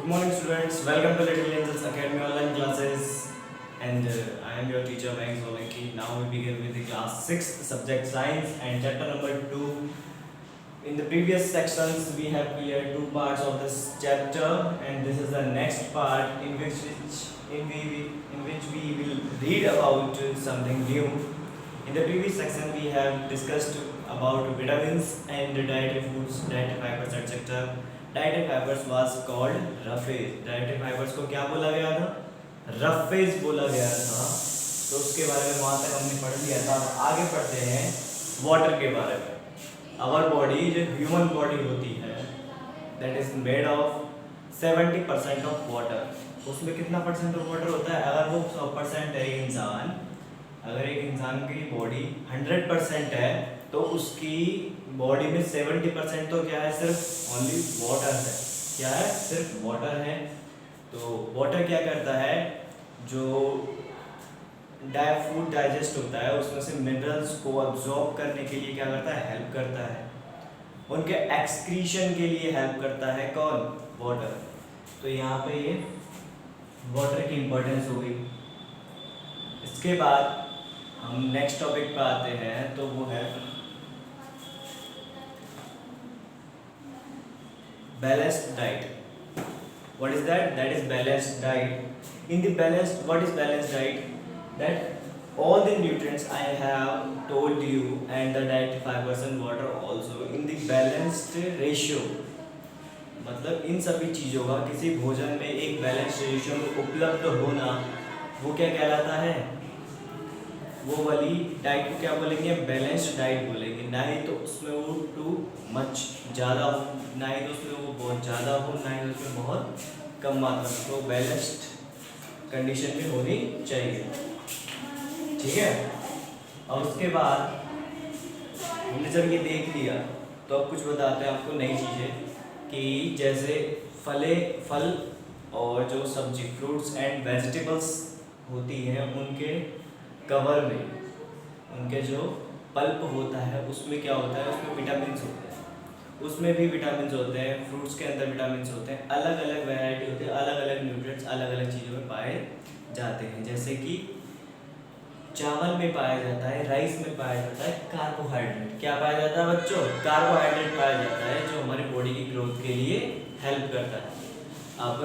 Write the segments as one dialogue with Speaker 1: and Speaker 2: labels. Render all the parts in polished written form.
Speaker 1: morning students, welcome to Little Angels Academy online classes and I am your teacher Mayank Solanki. Now we begin with the class 6 subject science and chapter number 2. In the previous sections we have cleared two parts of this chapter and this is the next part in which we will read about something new. In the previous section we have discussed about vitamins and dietary foods, dietary fibers etc. Dietary fibres was called roughage. Dietary fibres को क्या बोला गया था? Roughage बोला गया था। तो उसके बारे में वहाँ तक हमने पढ़ लिया था। अब आगे पढ़ते हैं वाटर के बारे में। आवर बॉडी जो ह्यूमन बॉडी होती है that is made of 70% of water. उसमें कितना परसेंट ऑफ वाटर होता है? अगर वो 100% है इंसान, अगर एक इंसान की बॉडी 100% है तो उसकी बॉडी में 70% तो क्या है? सिर्फ ओनली वाटर है। क्या है? सिर्फ वाटर है। तो वाटर क्या करता है? जो फूड डाइजेस्ट होता है उसमें से मिनरल्स को अब्जॉर्ब करने के लिए क्या करता है? हेल्प करता है। उनके एक्सक्रीशन के लिए हेल्प करता है कौन? वाटर। तो यहाँ पे ये वाटर की इम्पोर्टेंस हो गई। इसके बाद हम नेक्स्ट टॉपिक पे आते हैं तो वो है balanced diet. What is that? That is balanced diet. In the balanced, what is balanced diet? That all the nutrients I have told you and the dietary fibers and water also in the balanced ratio. मतलब इन सभी चीज़ों का किसी भोजन में एक balance ratio में उपलब्ध होना वो क्या कहलाता है? वो वाली डाइट को क्या बोलेंगे? बैलेंस्ड डाइट बोलेंगे। ना ही तो उसमें वो टू मच ज़्यादा हो, ना ही तो उसमें वो बहुत ज़्यादा हो, ना ही तो उसमें बहुत कम मात्रा में। तो बैलेंस्ड कंडीशन में होनी चाहिए। ठीक है। और उसके बाद हमने जब ये देख लिया तो अब कुछ बताते हैं आपको नई चीज़ें कि जैसे फल और जो सब्जी फ्रूट्स एंड वेजिटेबल्स होती हैं उनके कवर में उनके जो पल्प होता है उसमें क्या होता है? उसमें विटामिन्स होते हैं। उसमें भी विटामिन्स होते हैं। फ्रूट्स के अंदर विटामिन्स होते हैं। अलग अलग वैरायटी होती है, अलग अलग न्यूट्रिएंट्स अलग अलग चीज़ों में पाए जाते हैं। जैसे कि चावल में पाया जाता है, राइस में पाया जाता है कार्बोहाइड्रेट। क्या पाया जाता है बच्चों? कार्बोहाइड्रेट पाया जाता है जो हमारी बॉडी की ग्रोथ के लिए हेल्प करता है। अब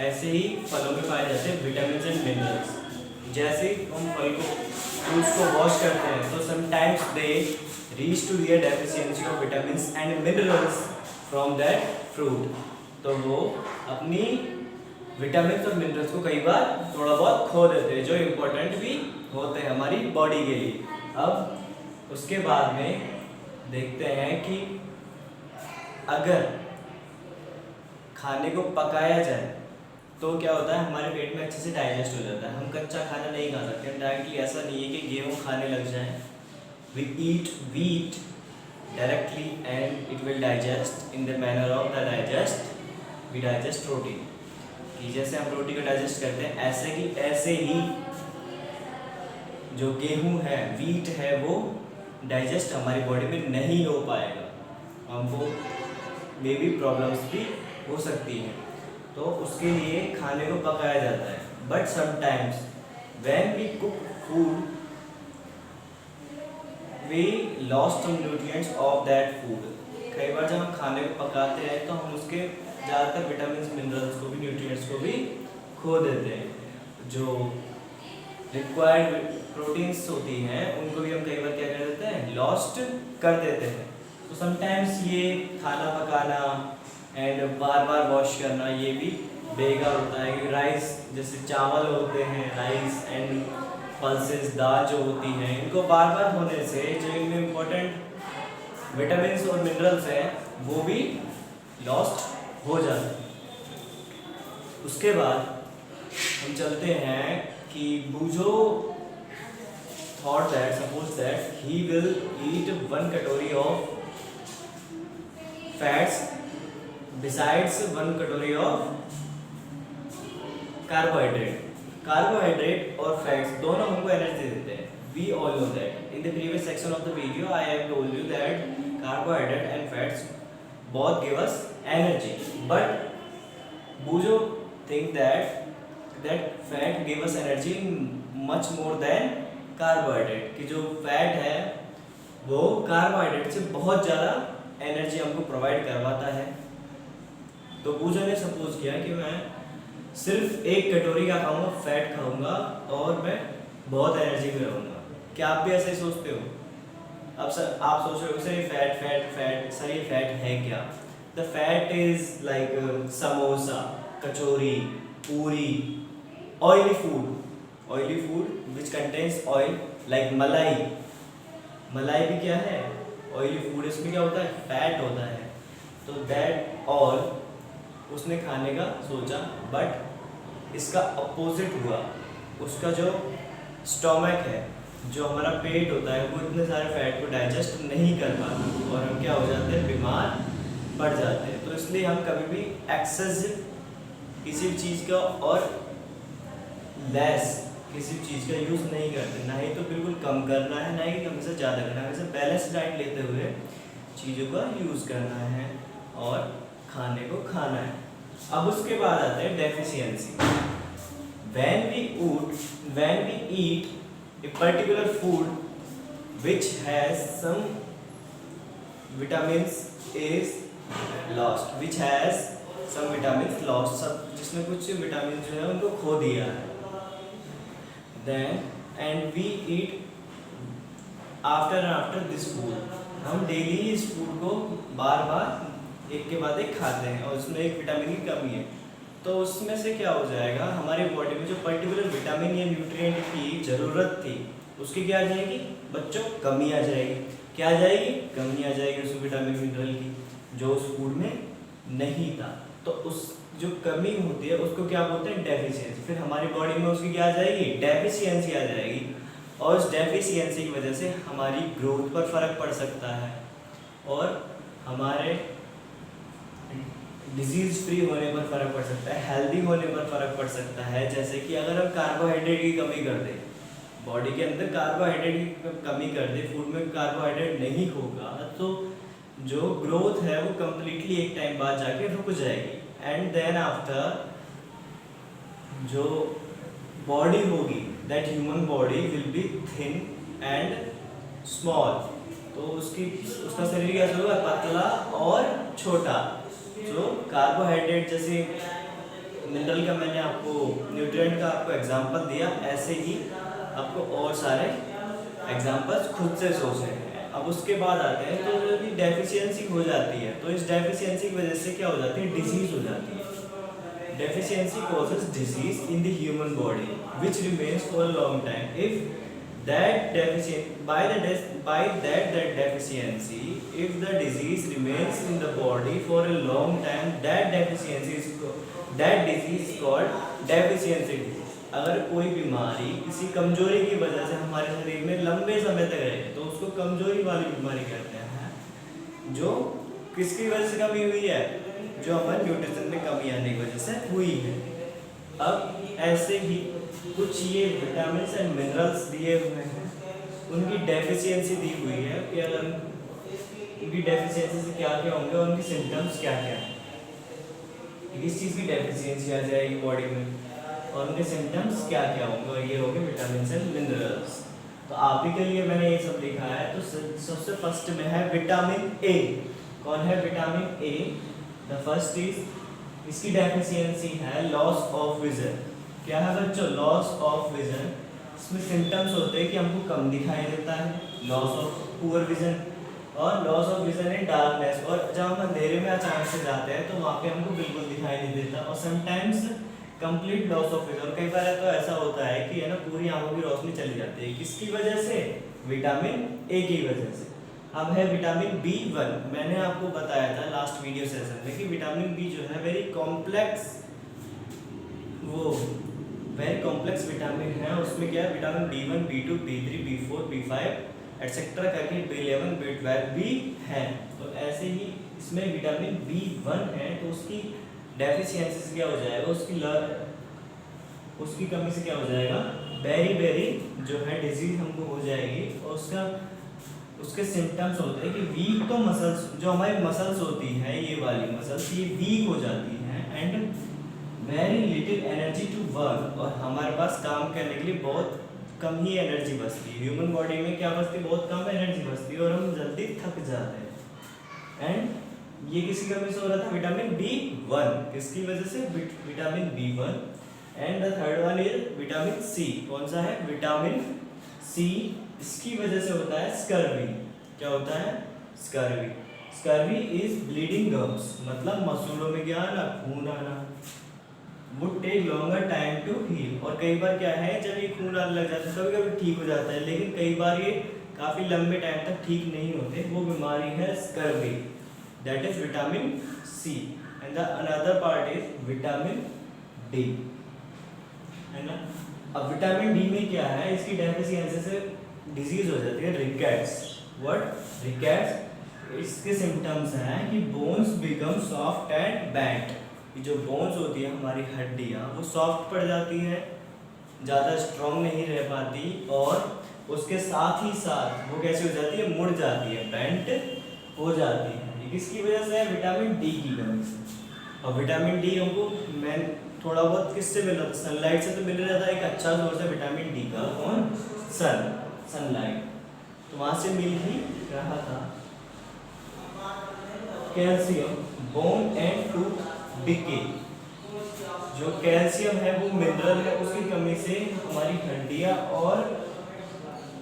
Speaker 1: ऐसे ही फलों में पाए जाते हैं विटामिन एंड मिनरल्स। जैसे हम फल को फ्रूट्स को वॉश करते हैं तो sometimes they reach to here deficiency of vitamins and minerals from that fruit. तो वो अपनी विटामिन्स और मिनरल्स को कई बार थोड़ा बहुत खो देते हैं जो इम्पोर्टेंट भी होते हैं हमारी बॉडी के लिए। अब उसके बाद में देखते हैं कि अगर खाने को पकाया जाए तो क्या होता है? हमारे पेट में अच्छे से डाइजेस्ट हो जाता है। हम कच्चा खाना नहीं खा सकते। हम डायरेक्टली ऐसा नहीं है कि गेहूँ खाने लग जाएं। We eat wheat directly and it will digest in the manner of the digest. We digest protein कि जैसे हम रोटी को डाइजेस्ट करते हैं ऐसे ही जो गेहूँ है व्हीट है वो डाइजेस्ट हमारी बॉडी में नहीं हो पाएगा। हमको मे बी प्रॉब्लम्स भी हो सकती हैं। तो उसके लिए खाने को पकाया जाता है। But sometimes when we cook food we lost some nutrients of that food. कई बार जब हम खाने को पकाते हैं तो हम उसके ज़्यादातर विटामिन मिनरल्स को भी न्यूट्रिएंट्स को भी खो देते हैं। जो रिक्वायर्ड प्रोटीन्स होती हैं उनको भी हम कई बार क्या कर देते हैं? लॉस्ट कर देते हैं। तो समटाइम्स ये खाना पकाना एंड बार बार वॉश करना ये भी बेकार होता है। कि राइस जैसे चावल होते हैं, राइस एंड पल्सेस दाल जो होती हैं इनको बार बार होने से जो इनमें इम्पोर्टेंट विटामिन्स और मिनरल्स हैं वो भी लॉस्ट हो जाते हैं। उसके बाद हम चलते हैं कि बूझो thought that suppose that he will eat 1 कटोरी ऑफ फैट्स besides 1 कटोरी ऑफ कार्बोहाइड्रेट और फैट्स दोनों हमको एनर्जी देते हैं। We all know that in the previous section of the video I have told you that carbohydrate and fats both give us energy, but both think that fat give us energy much more than carbohydrate, कि जो fat है वो carbohydrate से बहुत ज़्यादा energy हमको provide करवाता है। तो पूजा ने सपोज किया कि मैं सिर्फ एक कटोरी का खाऊंगा, फैट खाऊंगा और मैं बहुत एनर्जी में रहूँगा। क्या आप भी ऐसे सोचते हो? अब सर आप सोच रहे हो सर ये फैट सर ये फैट है क्या? The fat is like samosa, kachori, puri, oily food which contains oil, like malai भी क्या है? Oily food. इसमें क्या होता है? फैट होता है। तो दैट ऑल उसने खाने का सोचा, बट इसका अपोजिट हुआ। उसका जो स्टोमक है, जो हमारा पेट होता है, वो इतने सारे फैट को डाइजेस्ट नहीं कर पाता और हम क्या हो जाते हैं? बीमार पड़ जाते हैं। तो इसलिए हम कभी भी एक्सेसिव किसी भी चीज़ का और लेस किसी भी चीज़ का यूज़ नहीं करते, ना ही तो बिल्कुल कम करना है, ना ही कम से ज़्यादा करना है। वैसे बैलेंस डाइट लेते हुए चीज़ों का यूज़ करना है और खाने को खाना है। अब उसके बाद आता है deficiency. when we eat a particular food which has some vitamins is lost, सब जिसमें कुछ विटामिन जो है उनको खो दिया है, then and we eat after this food, हम डेली इस फूड को बार बार एक के बाद एक खाते हैं और उसमें एक विटामिन की कमी है, तो उसमें से क्या हो जाएगा? हमारी बॉडी में जो पर्टिकुलर विटामिन या न्यूट्रिएंट की ज़रूरत थी उसकी क्या आ जाएगी बच्चों? कमी आ जाएगी। क्या आ जाएगी? कमी आ जाएगी उस विटामिन मिनरल की, जो उस फूड में नहीं था। तो उस जो कमी होती है उसको क्या बोलते हैं? डेफिशिएंसी। फिर हमारी बॉडी में उसकी क्या आ जाएगी? डेफिशिएंसी आ जाएगी, और उस डेफिशिएंसी की वजह से हमारी ग्रोथ पर फर्क पड़ सकता है और हमारे डिजीज फ्री होने पर फर्क पड़ सकता है, हेल्दी होने पर फर्क पड़ सकता है। जैसे कि अगर हम कार्बोहाइड्रेट की कमी कर दें, बॉडी के अंदर कार्बोहाइड्रेट की कमी कर दें, फूड में कार्बोहाइड्रेट नहीं होगा, तो जो ग्रोथ है वो कम्प्लीटली एक टाइम बाद जाके रुक जाएगी। एंड देन आफ्टर जो बॉडी होगी, that human body will be thin and small, तो उसका शरीर कैसा होगा? पतला और छोटा। जो कार्बोहाइड्रेट जैसे मिनरल का मैंने आपको, न्यूट्रिएंट का आपको एग्जांपल दिया, ऐसे ही आपको और सारे एग्जांपल्स खुद से सोचने हैं। अब उसके बाद आते हैं तो यदि डेफिशिएंसी हो जाती है तो इस डेफिशिएंसी की वजह से क्या हो जाती है? डिजीज हो जाती है। Deficiency causes disease in the human body, which remains for a long time. If that deficiency, if the disease remains in the body for a long time, that disease is called deficiency disease. अगर कोई बीमारी किसी कमजोरी की वजह से हमारे शरीर में लंबे समय तक रहे तो उसको कमजोरी वाली बीमारी कहते हैं, जो किसकी वजह से कमी हुई है? जो हमारे न्यूट्रिशन में कमी आने की वजह से हुई है। अब ऐसे ही कुछ ये विटामिन एंड मिनरल्स दिए हुए हैं, उनकी डेफिशिएंसी दी हुई है कि अगर उनकी डेफिशिएंसी से क्या क्या होंगे, उनके सिम्टम्स क्या क्या हैं, किस चीज़ की डेफिशिएंसी आ जाएगी बॉडी में और उनके सिम्टम्स क्या क्या होंगे, और ये होंगे विटामिन एंड मिनरल्स। तो आप ही के लिए मैंने ये सब लिखा है। तो सबसे फर्स्ट में है विटामिन ए। कौन है vitamin A? The first is, इसकी डेफिशिएंसी है लॉस ऑफ विजन। क्या है बच्चों? Loss of vision. इसमें सिम्टम्स होते हैं कि हमको कम दिखाई देता है, लॉस ऑफ पुअर विजन, और loss of vision in darkness, और जब हम अंधेरे में अचानक से जाते हैं तो वहाँ पे हमको बिल्कुल दिखाई नहीं देता, और sometimes complete loss of vision. और कई बार तो ऐसा होता है कि है ना, पूरी आंखों की रोशनी चली जाती है। किसकी वजह से? विटामिन ए की वजह से। अब है विटामिन B1। मैंने आपको बताया था लास्ट वीडियो सेशन में कि विटामिन बी जो है वेरी कॉम्प्लेक्स विटामिन है। उसमें क्या है? Vitamin B1, B2, B3, B4, B5 etcetera करके B11, B12 भी है। तो ऐसे ही इसमें विटामिन B1 है, तो उसकी डेफिशिएंसी से क्या हो जाएगा? उसकी कमी से क्या हो जाएगा? बेरी जो है डिजीज हमको हो जाएगी, और उसके सिम्टम्स होते हैं कि वीक तो मसल्स, जो हमारी मसल्स होती हैं, ये वाली मसल्स ये वीक हो जाती हैं, and very little energy to work, और हमारे पास काम करने के लिए बहुत कम ही एनर्जी बचती है। ह्यूमन बॉडी में क्या बचती है, बहुत कम एनर्जी बचती है और हम जल्दी थक जाते हैं। एंड ये किसी कमी से हो रहा था, विटामिन B1, किसकी वजह से, vitamin B1। And the third one is vitamin C, कौन सा है, विटामिन सी, इसकी वजह से होता है स्कर्वी। क्या होता है, scurvy. Scurvy is bleeding gums, मतलब मसूलों में क्या आना, खून आना। Would take longer time to heal, और कई बार क्या है, जब ये खून आने लग जाता है कभी कभी ठीक हो जाता है, लेकिन कई बार ये काफी लंबे टाइम तक ठीक नहीं होते। वो बीमारी है scurvy, that is vitamin C. And the another part is vitamin D, है ना। अब विटामिन डी में क्या है, इसकी डेफिशिएंसी से डिजीज हो जाती है रिकेट्स। What, rickets. इसके सिम्टम्स हैं कि bones become soft and bent, जो बोन्स होती है हमारी हड्डियाँ वो सॉफ्ट पड़ जाती है, ज़्यादा स्ट्रॉन्ग नहीं रह पाती, और उसके साथ ही साथ वो कैसे हो जाती है, मुड़ जाती है, बेंट हो जाती है। ये किसकी वजह से है, विटामिन डी की कमी से। और विटामिन डी हमको मैं थोड़ा बहुत किससे मिल रहा था, सनलाइट से तो मिल रहा था, एक अच्छा सोर्स है विटामिन डी का, कौन, सनलाइट, तो वहाँ से मिल ही रहा था। Calcium, bone and tooth decay, जो कैल्शियम है वो मिनरल है, उसकी कमी से हमारी हड्डियाँ और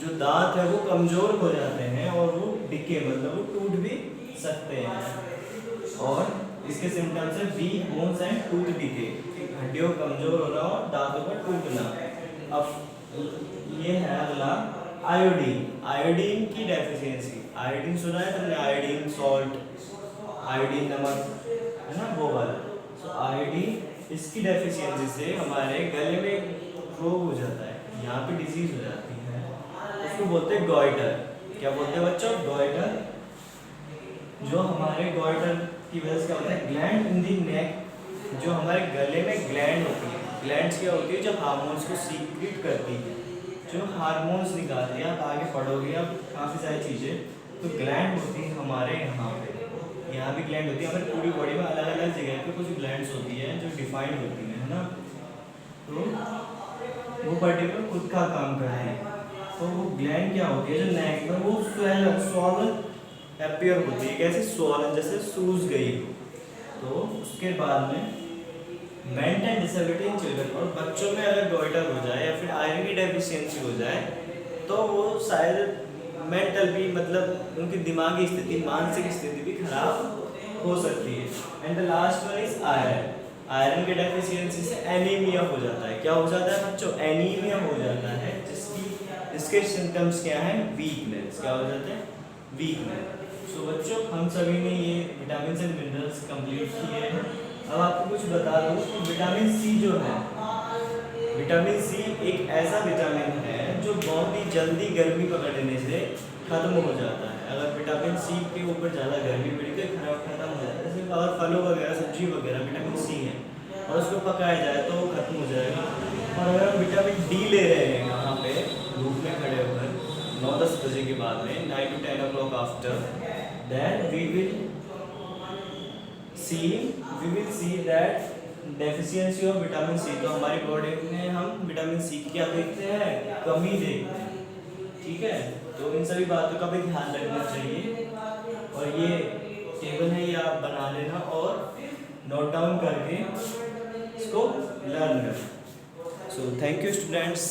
Speaker 1: जो दांत है वो कमजोर हो जाते हैं, और वो डिके मतलब वो टूट भी सकते हैं। और इसके सिम्टम्स है weak bones and tooth decay, हड्डियों कमजोर होना और दांतों का टूटना। अब ये है अगला, आयोडीन। आयोडीन की डेफिशिएंसी, आयोडीन सुना है तुमने, आयोडीन सॉल्ट, आयोडीन नमक, है ना, वो वाला। सो आयोडीन, इसकी डेफिशिएंसी से हमारे गले में रोग हो जाता है, यहाँ पे डिजीज हो जाती है, उसको बोलते हैं गॉइटर। क्या बोलते हैं बच्चों, गॉइटर। जो हमारे गॉइटर की वजह से क्या होता है, ग्लैंड इन दी नेक, जो हमारे गले में ग्लैंड होती है, ग्लैंड्स क्या होती है, जो हार्मोन्स को सीक्रेट करती है, जो हार्मोन्स निकालती है। आप आगे पढ़ोगे अब काफ़ी सारी चीज़ें, तो ग्लैंड होती है हमारे यहाँ पे, यहाँ भी ग्लैंड होती है, हमारी पूरी बॉडी में अलग अलग जगह पे कुछ ग्लैंड्स होती है जो डिफाइंड होती है ना, तो वो पर्टिकुलर खुद का काम कर रहे हैं। तो वो ग्लैंड क्या होती है, जो नेक में वो स्वॉलन अपीयर होती है, कैसे, स्वॉलन, जैसे सूज गई हो। तो उसके बाद में bent and disability in children, और बच्चों में अगर गॉइटर हो जाए या फिर आयरन की डेफिशिएंसी हो जाए, तो वो शायद मेंटल भी, मतलब उनकी दिमागी स्थिति, मानसिक स्थिति भी खराब हो सकती है। And the last one is iron. Iron की डेफिशिएंसी से एनीमिया हो जाता है। क्या हो जाता है बच्चों, एनीमिया हो जाता है, जिसके सिम्टम्स क्या है, वीकनेस। क्या हो जाता है, वीकनेस। सो बच्चों, हम सभी ने ये विटामिन एंड मिनरल्स कंप्लीट किए हैं। अब आपको कुछ बता दूं कि विटामिन सी जो है, विटामिन सी एक ऐसा विटामिन है जो बहुत ही जल्दी गर्मी पकड़ने से खत्म हो जाता है। अगर विटामिन सी के ऊपर ज़्यादा गर्मी पड़ी तो खत्म हो जाता है। जैसे अगर फलों वगैरह, सब्जी वगैरह विटामिन सी है और उसको पकाया जाए तो वो खत्म हो जाएगा। और अगर हम विटामिन डी ले रहे हैं यहाँ पे धूप में खड़े होकर 9-10 बजे के बाद में, 9 to 10 o'clock after, then we will see that deficiency of vitamin C. तो हमारी बॉडी में हम विटामिन सी की क्या देखते हैं, कमी देखते हैं। ठीक है, तो इन सभी बातों का भी ध्यान रखना चाहिए। और ये टेबल है, ये आप बना लेना और नोट डाउन करके इसको लर्न करना। So thank you students.